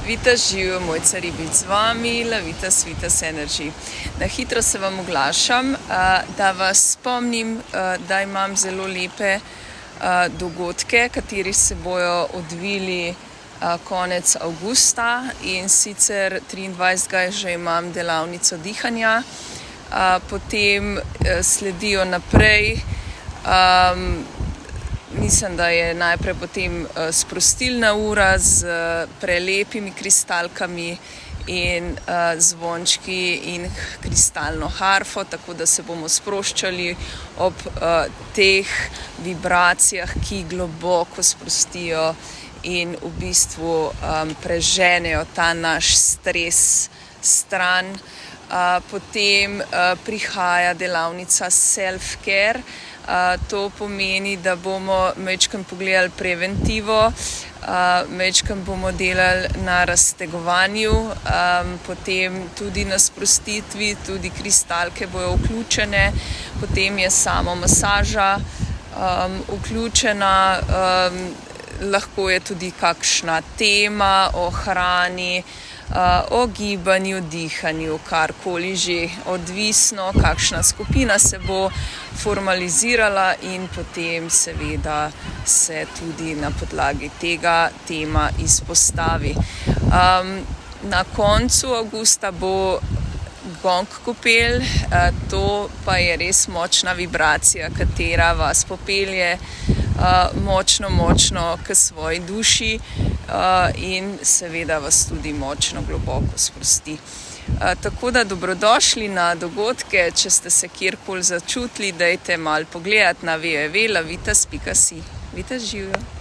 Vita živijo, Mojca Ribič z vami, Lavitas Vitas Energy. Na hitro se vam oglašam, da vas spomnim, da imam zelo lepe dogodke, kateri se bojo odvili konec avgusta, in sicer 23. že imam delavnico dihanja, potem sledijo naprej. Mislim, da je najprej potem sprostilna ura z prelepimi kristalkami in zvončki in kristalno harfo, tako da se bomo sproščali ob teh vibracijah, ki globoko sprostijo in v bistvu preženejo ta naš stres stran. Potem prihaja delavnica self-care. To pomeni, da bomo majčkeno pogledali preventivo, majčkeno bomo delali na raztegovanju, potem tudi na sprostitvi, tudi kristalke bojo vključene, potem je samo masaža vključena, lahko je tudi kakšna tema o hrani, o gibanju, dihanju, karkoli že, odvisno, kakšna skupina se bo formalizirala, in potem seveda se tudi na podlagi tega tema izpostavi. Na koncu avgusta bo gong kopel, to pa je res močna vibracija, katera vas popelje močno k svoji duši in seveda vas tudi močno globoko sprosti. Tako da dobrodošli na dogodke. Če ste se kjerkoli začutili, dajte malo pogledati na www.lavitas.si. Vitas živijo!